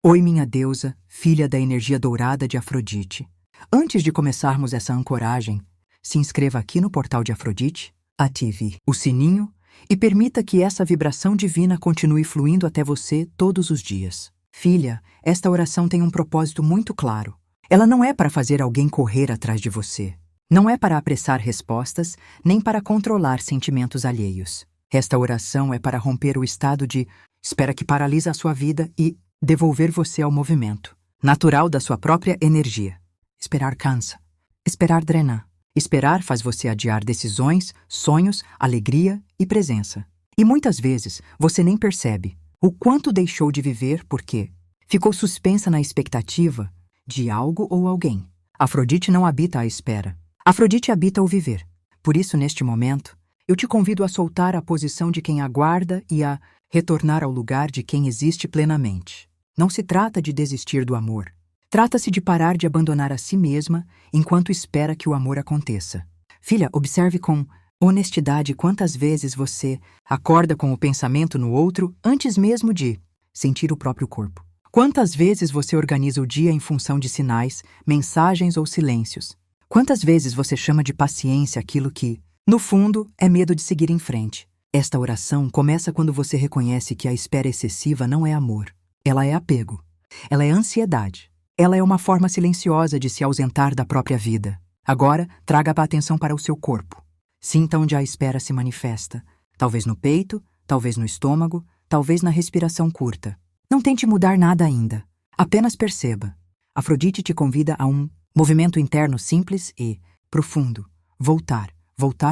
Oi, minha deusa, filha da energia dourada de Afrodite. Antes de começarmos essa ancoragem, se inscreva aqui no portal de Afrodite, ative o sininho e permita que essa vibração divina continue fluindo até você todos os dias. Filha, esta oração tem um propósito muito claro. Ela não é para fazer alguém correr atrás de você. Não é para apressar respostas, nem para controlar sentimentos alheios. Esta oração é para romper o estado de espera que paralisa a sua vida e devolver você ao movimento natural da sua própria energia. Esperar cansa. Esperar drena. Esperar faz você adiar decisões, sonhos, alegria e presença. E muitas vezes você nem percebe o quanto deixou de viver porque ficou suspensa na expectativa de algo ou alguém. Afrodite não habita a espera. Afrodite habita o viver. Por isso, neste momento, eu te convido a soltar a posição de quem aguarda e a retornar ao lugar de quem existe plenamente. Não se trata de desistir do amor. Trata-se de parar de abandonar a si mesma enquanto espera que o amor aconteça. Filha, observe com honestidade quantas vezes você acorda com o pensamento no outro antes mesmo de sentir o próprio corpo. Quantas vezes você organiza o dia em função de sinais, mensagens ou silêncios. Quantas vezes você chama de paciência aquilo que, no fundo, é medo de seguir em frente. Esta oração começa quando você reconhece que a espera excessiva não é amor. Ela é apego. Ela é ansiedade. Ela é uma forma silenciosa de se ausentar da própria vida. Agora, traga a atenção para o seu corpo. Sinta onde a espera se manifesta. Talvez no peito, talvez no estômago, talvez na respiração curta. Não tente mudar nada ainda. Apenas perceba. Afrodite te convida a um movimento interno simples e profundo. Voltar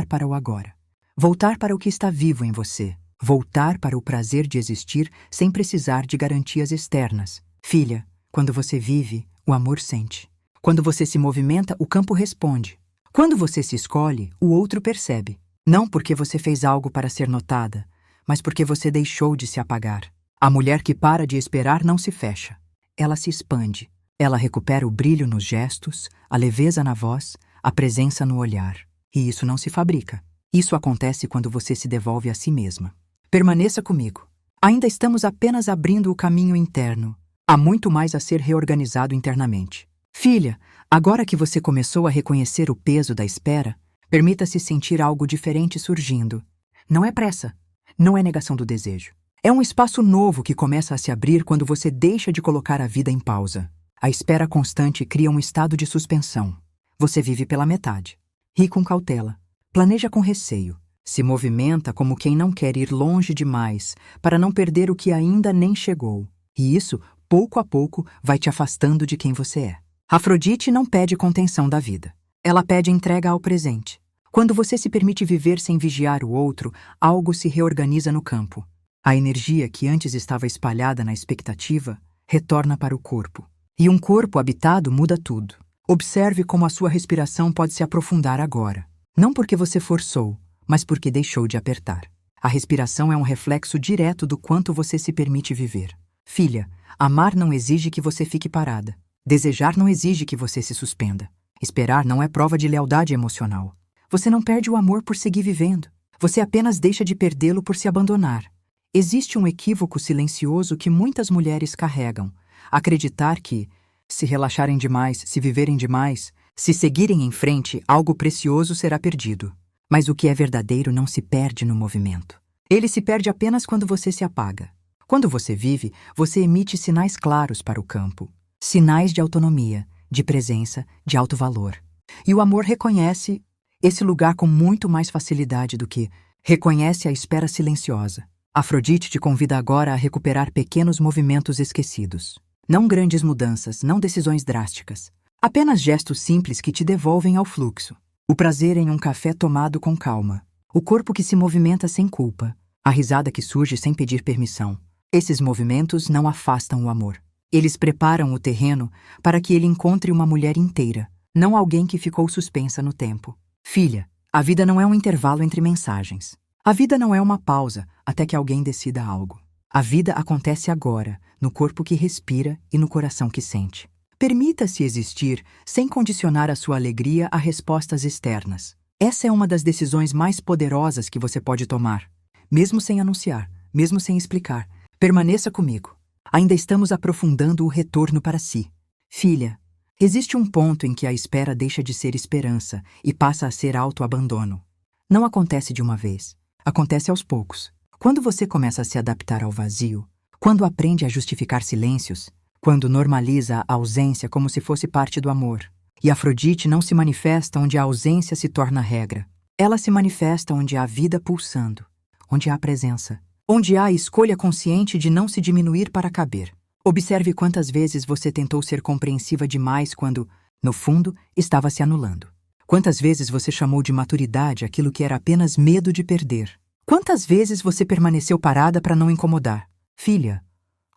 para o agora. Voltar para o que está vivo em você. Voltar para o prazer de existir sem precisar de garantias externas. Filha, quando você vive, o amor sente. Quando você se movimenta, o campo responde. Quando você se escolhe, o outro percebe. Não porque você fez algo para ser notada, mas porque você deixou de se apagar. A mulher que para de esperar não se fecha. Ela se expande. Ela recupera o brilho nos gestos, a leveza na voz, a presença no olhar. E isso não se fabrica. Isso acontece quando você se devolve a si mesma. Permaneça comigo. Ainda estamos apenas abrindo o caminho interno. Há muito mais a ser reorganizado internamente. Filha, agora que você começou a reconhecer o peso da espera, permita-se sentir algo diferente surgindo. Não é pressa. Não é negação do desejo. É um espaço novo que começa a se abrir quando você deixa de colocar a vida em pausa. A espera constante cria um estado de suspensão. Você vive pela metade. Ri com cautela. Planeja com receio. Se movimenta como quem não quer ir longe demais para não perder o que ainda nem chegou. E isso, pouco a pouco, vai te afastando de quem você é. Afrodite não pede contenção da vida. Ela pede entrega ao presente. Quando você se permite viver sem vigiar o outro, algo se reorganiza no campo. A energia que antes estava espalhada na expectativa retorna para o corpo. E um corpo habitado muda tudo. Observe como a sua respiração pode se aprofundar agora. Não porque você forçou, mas porque deixou de apertar. A respiração é um reflexo direto do quanto você se permite viver. Filha, amar não exige que você fique parada. Desejar não exige que você se suspenda. Esperar não é prova de lealdade emocional. Você não perde o amor por seguir vivendo. Você apenas deixa de perdê-lo por se abandonar. Existe um equívoco silencioso que muitas mulheres carregam. Acreditar que, se relaxarem demais, se viverem demais, se seguirem em frente, algo precioso será perdido. Mas o que é verdadeiro não se perde no movimento. Ele se perde apenas quando você se apaga. Quando você vive, você emite sinais claros para o campo. Sinais de autonomia, de presença, de alto valor. E o amor reconhece esse lugar com muito mais facilidade do que reconhece a espera silenciosa. Afrodite te convida agora a recuperar pequenos movimentos esquecidos. Não grandes mudanças, não decisões drásticas. Apenas gestos simples que te devolvem ao fluxo. O prazer em um café tomado com calma. O corpo que se movimenta sem culpa. A risada que surge sem pedir permissão. Esses movimentos não afastam o amor. Eles preparam o terreno para que ele encontre uma mulher inteira, não alguém que ficou suspensa no tempo. Filha, a vida não é um intervalo entre mensagens. A vida não é uma pausa até que alguém decida algo. A vida acontece agora, no corpo que respira e no coração que sente. Permita-se existir sem condicionar a sua alegria a respostas externas. Essa é uma das decisões mais poderosas que você pode tomar. Mesmo sem anunciar, mesmo sem explicar, permaneça comigo. Ainda estamos aprofundando o retorno para si. Filha, existe um ponto em que a espera deixa de ser esperança e passa a ser autoabandono. Não acontece de uma vez. Acontece aos poucos. Quando você começa a se adaptar ao vazio, quando aprende a justificar silêncios, quando normaliza a ausência como se fosse parte do amor. E Afrodite não se manifesta onde a ausência se torna regra. Ela se manifesta onde há vida pulsando, onde há presença, onde há a escolha consciente de não se diminuir para caber. Observe quantas vezes você tentou ser compreensiva demais quando, no fundo, estava se anulando. Quantas vezes você chamou de maturidade aquilo que era apenas medo de perder. Quantas vezes você permaneceu parada para não incomodar. Filha,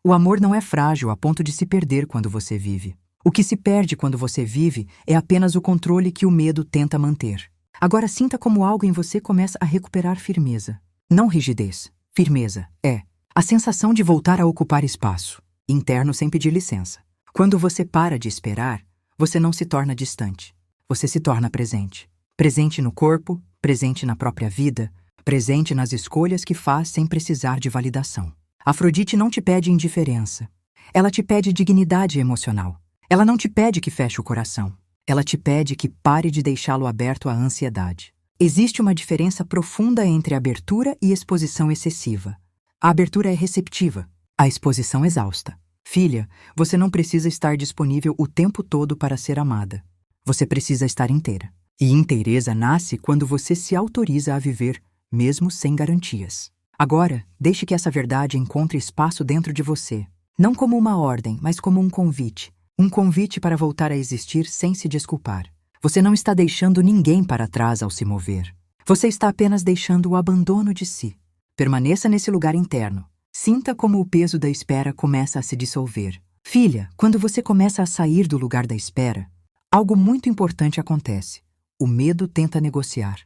o amor não é frágil a ponto de se perder quando você vive. O que se perde quando você vive é apenas o controle que o medo tenta manter. Agora sinta como algo em você começa a recuperar firmeza. Não rigidez. Firmeza é a sensação de voltar a ocupar espaço, interno sem pedir licença. Quando você para de esperar, você não se torna distante. Você se torna presente. Presente no corpo, presente na própria vida, presente nas escolhas que faz sem precisar de validação. Afrodite não te pede indiferença. Ela te pede dignidade emocional. Ela não te pede que feche o coração. Ela te pede que pare de deixá-lo aberto à ansiedade. Existe uma diferença profunda entre abertura e exposição excessiva. A abertura é receptiva, a exposição exausta. Filha, você não precisa estar disponível o tempo todo para ser amada. Você precisa estar inteira. E inteireza nasce quando você se autoriza a viver, mesmo sem garantias. Agora, deixe que essa verdade encontre espaço dentro de você. Não como uma ordem, mas como um convite. Um convite para voltar a existir sem se desculpar. Você não está deixando ninguém para trás ao se mover. Você está apenas deixando o abandono de si. Permaneça nesse lugar interno. Sinta como o peso da espera começa a se dissolver. Filha, quando você começa a sair do lugar da espera, algo muito importante acontece. O medo tenta negociar.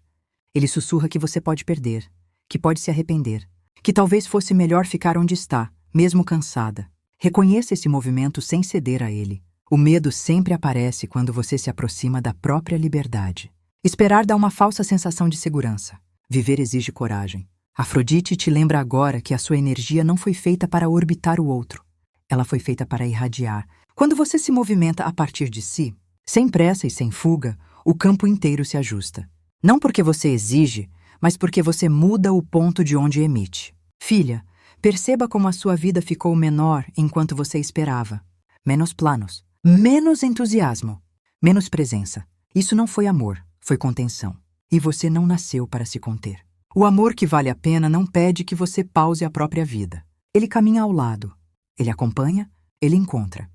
Ele sussurra que você pode perder, que pode se arrepender, que talvez fosse melhor ficar onde está, mesmo cansada. Reconheça esse movimento sem ceder a ele. O medo sempre aparece quando você se aproxima da própria liberdade. Esperar dá uma falsa sensação de segurança. Viver exige coragem. Afrodite te lembra agora que a sua energia não foi feita para orbitar o outro. Ela foi feita para irradiar. Quando você se movimenta a partir de si, sem pressa e sem fuga, o campo inteiro se ajusta. Não porque você exige, mas porque você muda o ponto de onde emite. Filha, perceba como a sua vida ficou menor enquanto você esperava. Menos planos. Menos entusiasmo, menos presença. Isso não foi amor, foi contenção. E você não nasceu para se conter. O amor que vale a pena não pede que você pause a própria vida. Ele caminha ao lado. Ele acompanha, ele encontra.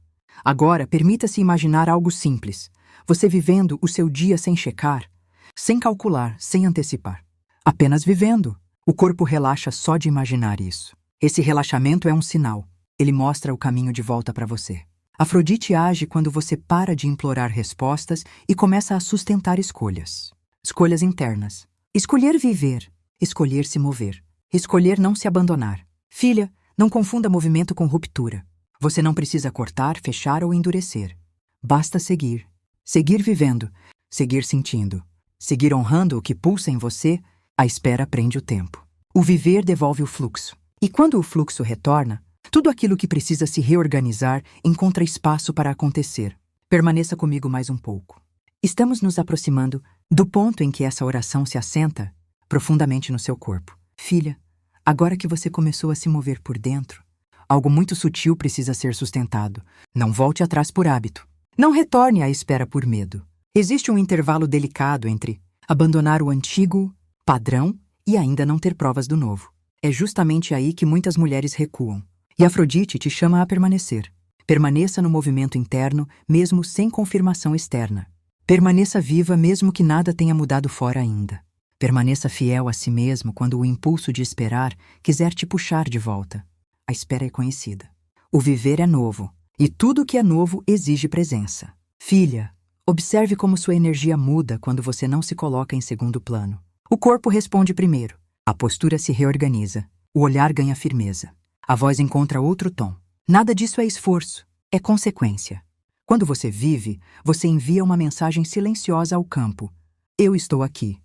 Agora, permita-se imaginar algo simples. Você vivendo o seu dia sem checar, sem calcular, sem antecipar. Apenas vivendo. O corpo relaxa só de imaginar isso. Esse relaxamento é um sinal. Ele mostra o caminho de volta para você. Afrodite age quando você para de implorar respostas e começa a sustentar escolhas. Escolhas internas. Escolher viver. Escolher se mover. Escolher não se abandonar. Filha, não confunda movimento com ruptura. Você não precisa cortar, fechar ou endurecer. Basta seguir. Seguir vivendo. Seguir sentindo. Seguir honrando o que pulsa em você. A espera prende o tempo. O viver devolve o fluxo. E quando o fluxo retorna, tudo aquilo que precisa se reorganizar encontra espaço para acontecer. Permaneça comigo mais um pouco. Estamos nos aproximando do ponto em que essa oração se assenta profundamente no seu corpo. Filha, agora que você começou a se mover por dentro, algo muito sutil precisa ser sustentado. Não volte atrás por hábito. Não retorne à espera por medo. Existe um intervalo delicado entre abandonar o antigo padrão e ainda não ter provas do novo. É justamente aí que muitas mulheres recuam. E Afrodite te chama a permanecer. Permaneça no movimento interno, mesmo sem confirmação externa. Permaneça viva, mesmo que nada tenha mudado fora ainda. Permaneça fiel a si mesmo quando o impulso de esperar quiser te puxar de volta. A espera é conhecida. O viver é novo, e tudo que é novo exige presença. Filha, observe como sua energia muda quando você não se coloca em segundo plano. O corpo responde primeiro. A postura se reorganiza. O olhar ganha firmeza. A voz encontra outro tom. Nada disso é esforço, é consequência. Quando você vive, você envia uma mensagem silenciosa ao campo. Eu estou aqui,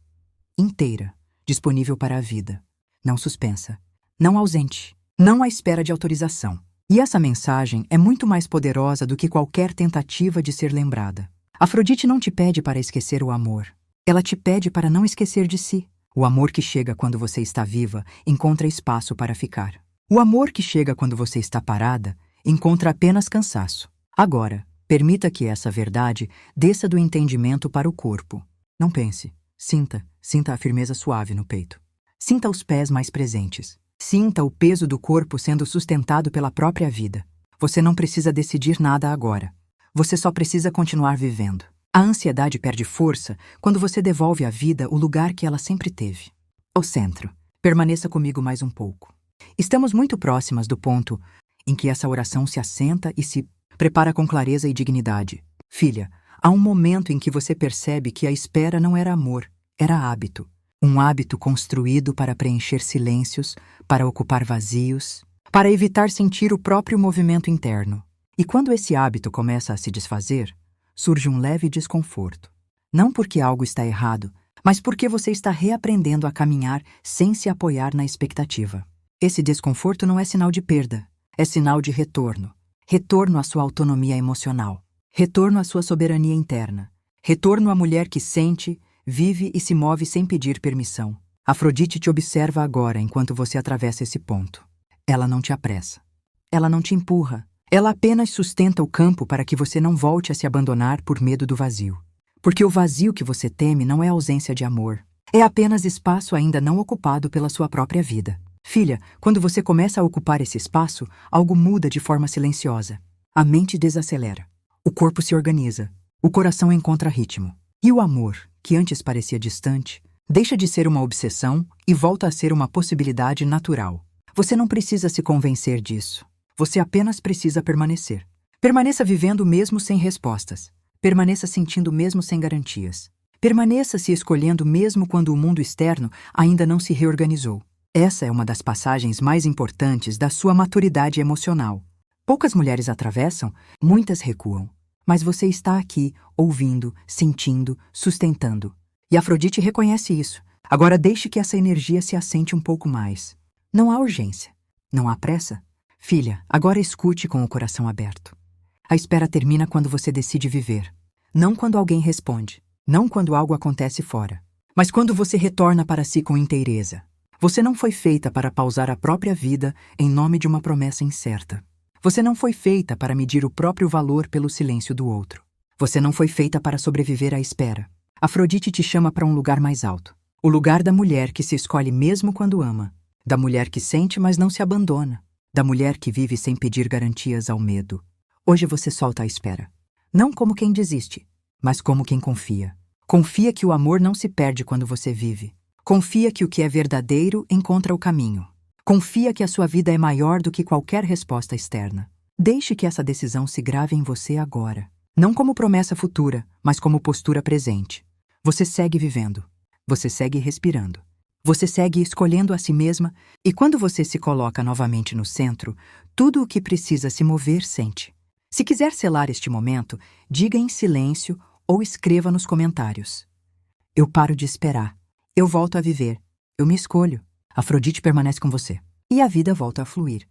inteira, disponível para a vida. Não suspensa, não ausente, não à espera de autorização. E essa mensagem é muito mais poderosa do que qualquer tentativa de ser lembrada. Afrodite não te pede para esquecer o amor. Ela te pede para não esquecer de si. O amor que chega quando você está viva encontra espaço para ficar. O amor que chega quando você está parada encontra apenas cansaço. Agora, permita que essa verdade desça do entendimento para o corpo. Não pense. Sinta a firmeza suave no peito. Sinta os pés mais presentes. Sinta o peso do corpo sendo sustentado pela própria vida. Você não precisa decidir nada agora. Você só precisa continuar vivendo. A ansiedade perde força quando você devolve à vida o lugar que ela sempre teve. Ao centro. Permaneça comigo mais um pouco. Estamos muito próximas do ponto em que essa oração se assenta e se prepara com clareza e dignidade. Filha, há um momento em que você percebe que a espera não era amor, era hábito. Um hábito construído para preencher silêncios, para ocupar vazios, para evitar sentir o próprio movimento interno. E quando esse hábito começa a se desfazer, surge um leve desconforto. Não porque algo está errado, mas porque você está reaprendendo a caminhar sem se apoiar na expectativa. Esse desconforto não é sinal de perda, é sinal de retorno. Retorno à sua autonomia emocional. Retorno à sua soberania interna. Retorno à mulher que sente, vive e se move sem pedir permissão. Afrodite te observa agora enquanto você atravessa esse ponto. Ela não te apressa. Ela não te empurra. Ela apenas sustenta o campo para que você não volte a se abandonar por medo do vazio. Porque o vazio que você teme não é ausência de amor. É apenas espaço ainda não ocupado pela sua própria vida. Filha, quando você começa a ocupar esse espaço, algo muda de forma silenciosa. A mente desacelera. O corpo se organiza. O coração encontra ritmo. E o amor, que antes parecia distante, deixa de ser uma obsessão e volta a ser uma possibilidade natural. Você não precisa se convencer disso. Você apenas precisa permanecer. Permaneça vivendo mesmo sem respostas. Permaneça sentindo mesmo sem garantias. Permaneça se escolhendo mesmo quando o mundo externo ainda não se reorganizou. Essa é uma das passagens mais importantes da sua maturidade emocional. Poucas mulheres atravessam, muitas recuam. Mas você está aqui, ouvindo, sentindo, sustentando. E Afrodite reconhece isso. Agora deixe que essa energia se assente um pouco mais. Não há urgência. Não há pressa. Filha, agora escute com o coração aberto. A espera termina quando você decide viver. Não quando alguém responde. Não quando algo acontece fora. Mas quando você retorna para si com inteireza. Você não foi feita para pausar a própria vida em nome de uma promessa incerta. Você não foi feita para medir o próprio valor pelo silêncio do outro. Você não foi feita para sobreviver à espera. Afrodite te chama para um lugar mais alto. O lugar da mulher que se escolhe mesmo quando ama. Da mulher que sente, mas não se abandona. Da mulher que vive sem pedir garantias ao medo. Hoje você solta a espera. Não como quem desiste, mas como quem confia. Confia que o amor não se perde quando você vive. Confia que o que é verdadeiro encontra o caminho. Confia que a sua vida é maior do que qualquer resposta externa. Deixe que essa decisão se grave em você agora. Não como promessa futura, mas como postura presente. Você segue vivendo. Você segue respirando. Você segue escolhendo a si mesma e quando você se coloca novamente no centro, tudo o que precisa se mover sente. Se quiser selar este momento, diga em silêncio ou escreva nos comentários. Eu paro de esperar. Eu volto a viver. Eu me escolho. Afrodite permanece com você. E a vida volta a fluir.